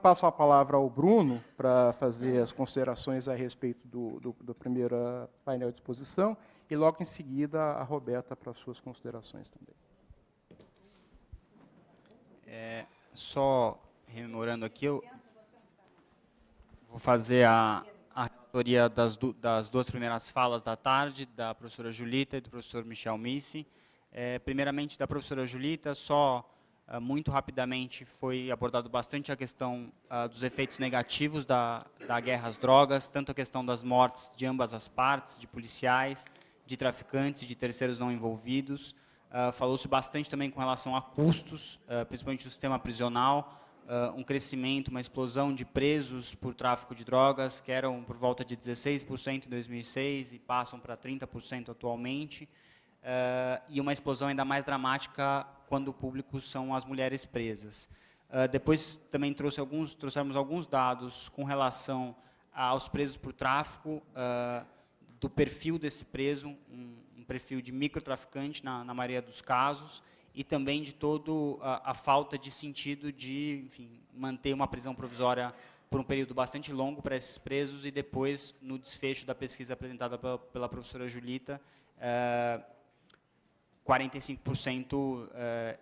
passo a palavra ao Bruno para fazer as considerações a respeito do primeiro painel de exposição e, logo em seguida, a Roberta para as suas considerações também. Só rememorando aqui, eu vou fazer a relatoria das duas primeiras falas da tarde, da professora Julita e do professor Michel Missi. Primeiramente, da professora Julita, muito rapidamente foi abordado bastante a questão dos efeitos negativos da guerra às drogas, tanto a questão das mortes de ambas as partes, de policiais, de traficantes e de terceiros não envolvidos. Falou-se bastante também com relação a custos, principalmente no sistema prisional, um crescimento, uma explosão de presos por tráfico de drogas, que eram por volta de 16% em 2006 e passam para 30% atualmente, e uma explosão ainda mais dramática quando o público são as mulheres presas. Depois também trouxemos alguns dados com relação aos presos por tráfico, do perfil desse preso, um perfil de microtraficante na maioria dos casos, e também de toda a falta de sentido de, enfim, manter uma prisão provisória por um período bastante longo para esses presos, e depois, no desfecho da pesquisa apresentada pela professora Julita, 45%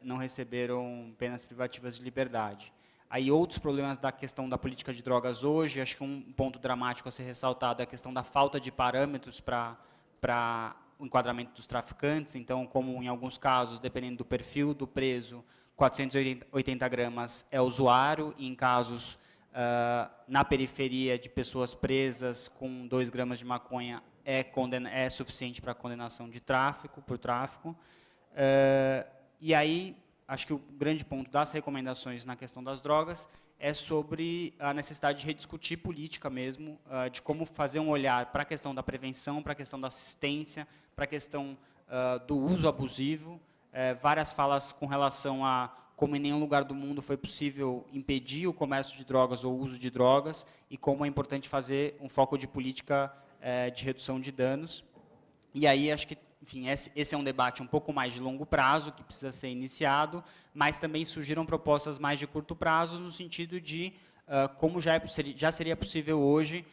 não receberam penas privativas de liberdade. Aí outros problemas da questão da política de drogas hoje, acho que um ponto dramático a ser ressaltado é a questão da falta de parâmetros para o enquadramento dos traficantes. Então, como em alguns casos, dependendo do perfil do preso, 480 gramas é usuário, e em casos na periferia de pessoas presas com 2 gramas de maconha é suficiente para condenação de tráfico, por tráfico. E aí, acho que o grande ponto das recomendações na questão das drogas é sobre a necessidade de rediscutir política mesmo, de como fazer um olhar para a questão da prevenção, para a questão da assistência, para a questão do uso abusivo. Várias falas com relação a como em nenhum lugar do mundo foi possível impedir o comércio de drogas ou o uso de drogas, e como é importante fazer um foco de política de redução de danos. E aí, acho que, enfim, esse é um debate um pouco mais de longo prazo, que precisa ser iniciado, mas também surgiram propostas mais de curto prazo, no sentido de como já seria possível hoje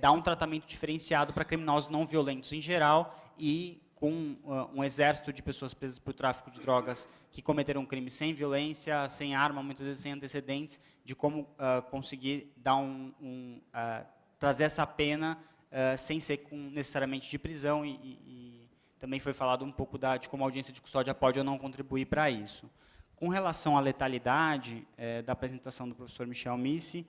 dar um tratamento diferenciado para criminosos não violentos em geral, e com um exército de pessoas presas por tráfico de drogas que cometeram um crime sem violência, sem arma, muitas vezes sem antecedentes, de como conseguir dar trazer essa pena sem ser necessariamente de prisão, e também foi falado um pouco de como a audiência de custódia pode ou não contribuir para isso. Com relação à letalidade, da apresentação do professor Michel Missi,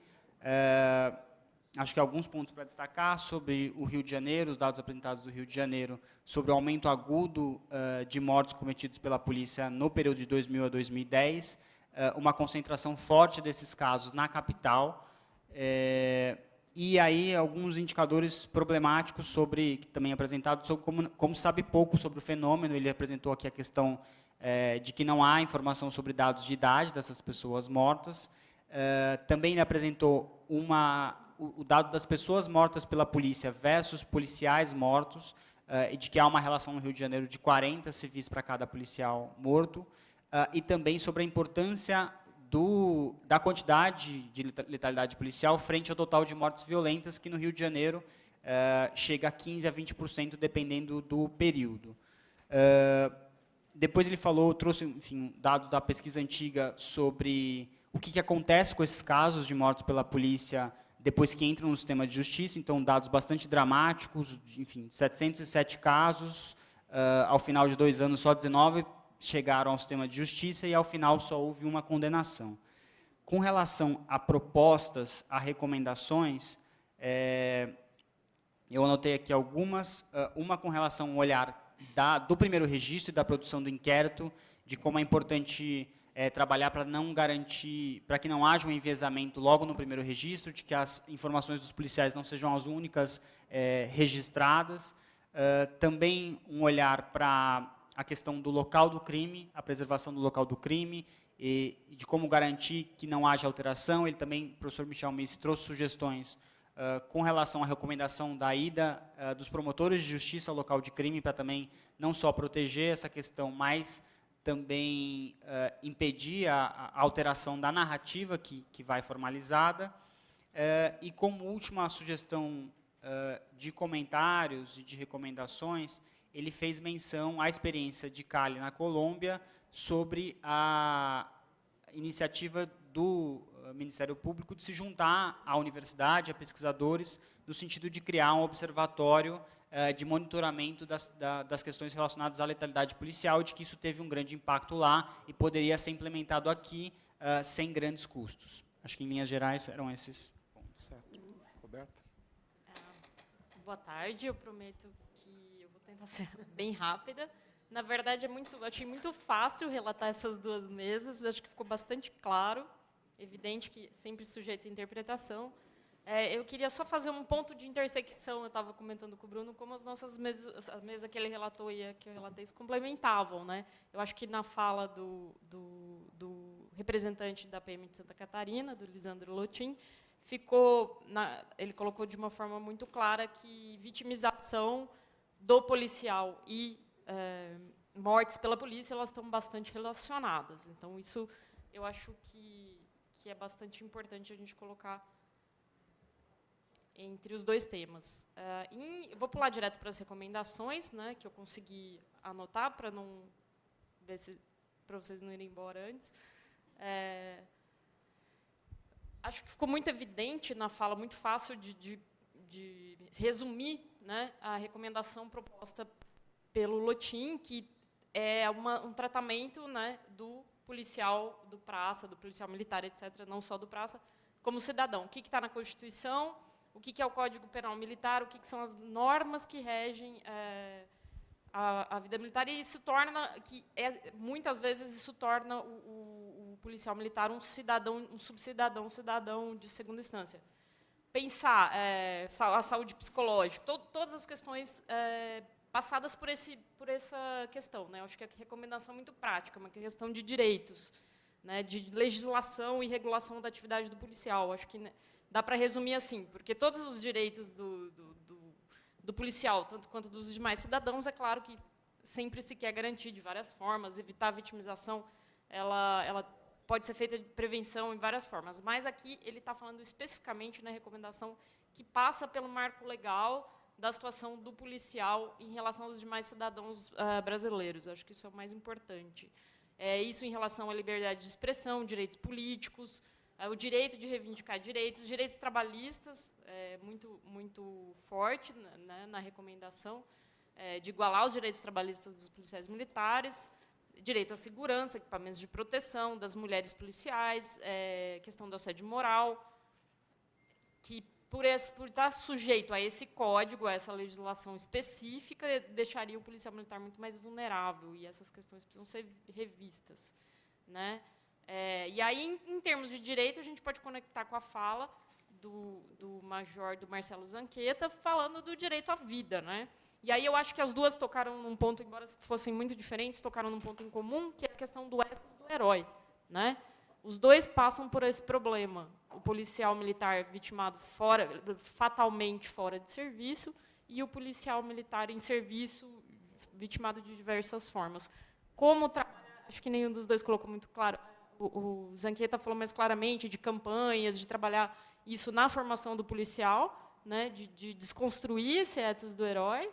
acho que alguns pontos para destacar sobre o Rio de Janeiro, os dados apresentados do Rio de Janeiro, sobre o aumento agudo de mortes cometidos pela polícia no período de 2000 a 2010, uma concentração forte desses casos na capital, e aí alguns indicadores problemáticos que também apresentados, sobre como sabe pouco sobre o fenômeno. Ele apresentou aqui a questão de que não há informação sobre dados de idade dessas pessoas mortas. Também ele apresentou o dado das pessoas mortas pela polícia versus policiais mortos, e de que há uma relação no Rio de Janeiro de 40 civis para cada policial morto, e também sobre a importância da quantidade de letalidade policial frente ao total de mortes violentas, que no Rio de Janeiro chega a 15% a 20%, dependendo do período. Depois ele trouxe, enfim, dado da pesquisa antiga sobre o que acontece com esses casos de mortes pela polícia depois que entram no sistema de justiça. Então, dados bastante dramáticos, enfim, 707 casos, ao final de 2 anos, só 19 chegaram ao sistema de justiça, e ao final só houve uma condenação. Com relação a propostas, a recomendações, eu anotei aqui algumas, uma com relação ao olhar do primeiro registro e da produção do inquérito, de como é importante trabalhar para não garantir, para que não haja um enviesamento logo no primeiro registro, de que as informações dos policiais não sejam as únicas registradas. Também um olhar para a questão do local do crime, a preservação do local do crime, e de como garantir que não haja alteração. Ele também, o professor Michel Missi, trouxe sugestões com relação à recomendação da ida dos promotores de justiça ao local de crime, para também não só proteger essa questão, mas também impedir a alteração da narrativa que vai formalizada. E como última sugestão de comentários e de recomendações, ele fez menção à experiência de Cali na Colômbia sobre a iniciativa do Ministério Público de se juntar à universidade, a pesquisadores, no sentido de criar um observatório de monitoramento das questões relacionadas à letalidade policial, e de que isso teve um grande impacto lá e poderia ser implementado aqui sem grandes custos. Acho que, em linhas gerais, eram esses pontos. Certo. Roberta? Boa tarde, eu prometo que eu vou tentar ser bem rápida. Na verdade, achei muito fácil relatar essas duas mesas, acho que ficou bastante claro, evidente que sempre sujeito à interpretação. Eu queria só fazer um ponto de intersecção, eu estava comentando com o Bruno, como as nossas mesas, a mesa que ele relatou e a que eu relatei se complementavam, né? Eu acho que na fala do representante da PM de Santa Catarina, do Lisandro Lotin, ele colocou de uma forma muito clara que vitimização do policial e mortes pela polícia, elas estão bastante relacionadas. Então, isso eu acho que é bastante importante a gente colocar entre os dois temas. Eu vou pular direto para as recomendações, né, que eu consegui anotar, para vocês não irem embora antes. Acho que ficou muito evidente na fala, muito fácil de resumir, né, a recomendação proposta pelo Lotin, que é um tratamento, né, do policial do praça, do policial militar, etc., não só do praça, como cidadão. O que está na Constituição, o que é o Código Penal Militar, o que são as normas que regem a vida militar, e isso torna, muitas vezes, isso torna o policial militar um cidadão de segunda instância. Pensar a saúde psicológica, todas as questões passadas por essa questão, né? Eu acho que a recomendação é muito prática, uma questão de direitos, né, de legislação e regulação da atividade do policial. Acho que, né, dá para resumir assim, porque todos os direitos do policial, tanto quanto dos demais cidadãos, é claro que sempre se quer garantir de várias formas, evitar a vitimização, ela pode ser feita de prevenção em várias formas, mas aqui ele está falando especificamente na recomendação que passa pelo marco legal da situação do policial em relação aos demais cidadãos brasileiros. Acho que isso é o mais importante. Isso em relação à liberdade de expressão, direitos políticos, o direito de reivindicar direitos trabalhistas, muito forte, né, na recomendação, de igualar os direitos trabalhistas dos policiais militares, direito à segurança, equipamentos de proteção das mulheres policiais, questão do assédio moral, que, por estar sujeito a esse código, a essa legislação específica, deixaria o policial militar muito mais vulnerável, e essas questões precisam ser revistas, né? E aí, em termos de direito, a gente pode conectar com a fala do major, do Marcelo Zanqueta, falando do direito à vida, né? E aí eu acho que as duas tocaram num ponto, embora fossem muito diferentes, tocaram num ponto em comum, que é a questão do ethos do herói, né? Os dois passam por esse problema. O policial militar vitimado fatalmente fora de serviço, e o policial militar em serviço vitimado de diversas formas. Como trabalhar, acho que nenhum dos dois colocou muito claro. O Zanqueta falou mais claramente de campanhas, de trabalhar isso na formação do policial, né, de desconstruir esse ethos do herói,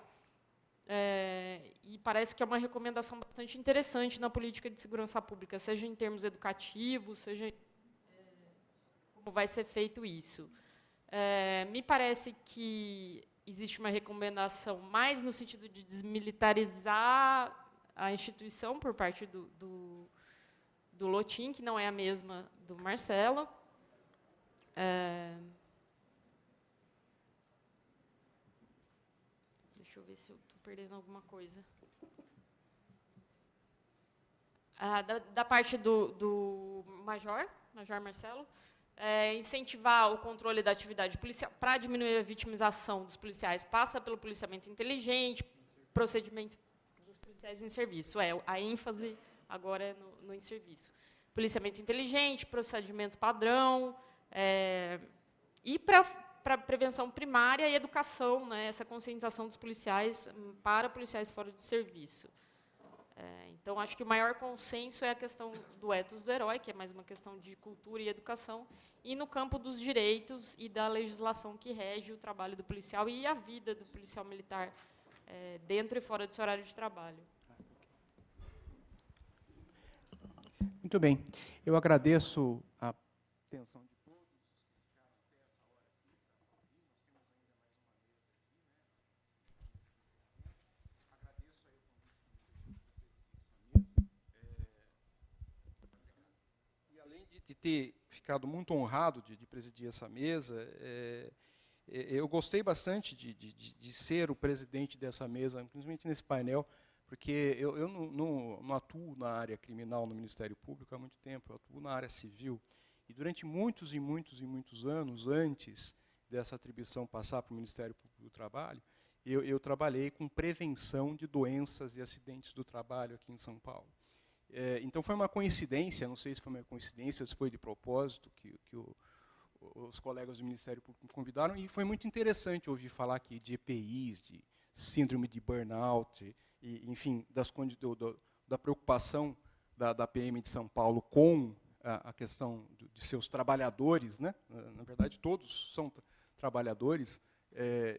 e parece que é uma recomendação bastante interessante na política de segurança pública, seja em termos educativos, seja como vai ser feito isso. Me parece que existe uma recomendação mais no sentido de desmilitarizar a instituição por parte do Lotin, que não é a mesma do Marcelo. Deixa eu ver se eu estou perdendo alguma coisa. Da parte do Major Marcelo, incentivar o controle da atividade policial para diminuir a vitimização dos policiais, passa pelo policiamento inteligente, procedimento dos policiais em serviço. A ênfase agora é no em serviço. Policiamento inteligente, procedimento padrão, e para prevenção primária e educação, né, essa conscientização dos policiais para policiais fora de serviço. Então, acho que o maior consenso é a questão do ethos do herói, que é mais uma questão de cultura e educação, e no campo dos direitos e da legislação que rege o trabalho do policial e a vida do policial militar, dentro e fora do seu horário de trabalho. Muito bem. Eu agradeço a atenção de todos. E além de ter ficado muito honrado de presidir essa mesa, eu gostei bastante de ser o presidente dessa mesa, principalmente nesse painel, porque eu não atuo na área criminal no Ministério Público há muito tempo, eu atuo na área civil. E durante muitos e muitos e muitos anos, antes dessa atribuição passar para o Ministério Público do Trabalho, eu trabalhei com prevenção de doenças e acidentes do trabalho aqui em São Paulo. Então foi uma coincidência, não sei se foi uma coincidência, se foi de propósito, que os colegas do Ministério Público me convidaram, e foi muito interessante ouvir falar aqui de EPIs, de síndrome de burnout, e, enfim, da preocupação da PM de São Paulo com a questão de seus trabalhadores, né? Na verdade, todos são trabalhadores,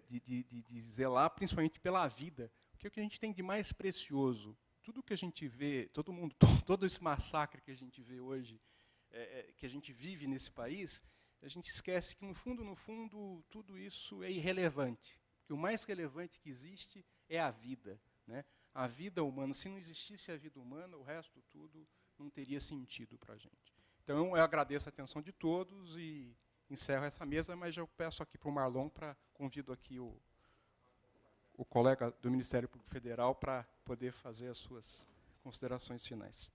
de zelar principalmente pela vida. Porque o que a gente tem de mais precioso, tudo que a gente vê, todo esse massacre que a gente vê hoje, que a gente vive nesse país, a gente esquece que, no fundo, tudo isso é irrelevante. Que o mais relevante que existe é a vida, né? A vida humana. Se não existisse a vida humana, o resto tudo não teria sentido para a gente. Então, eu agradeço a atenção de todos e encerro essa mesa, mas eu peço aqui para o Marlon, convido aqui o colega do Ministério Público Federal para poder fazer as suas considerações finais.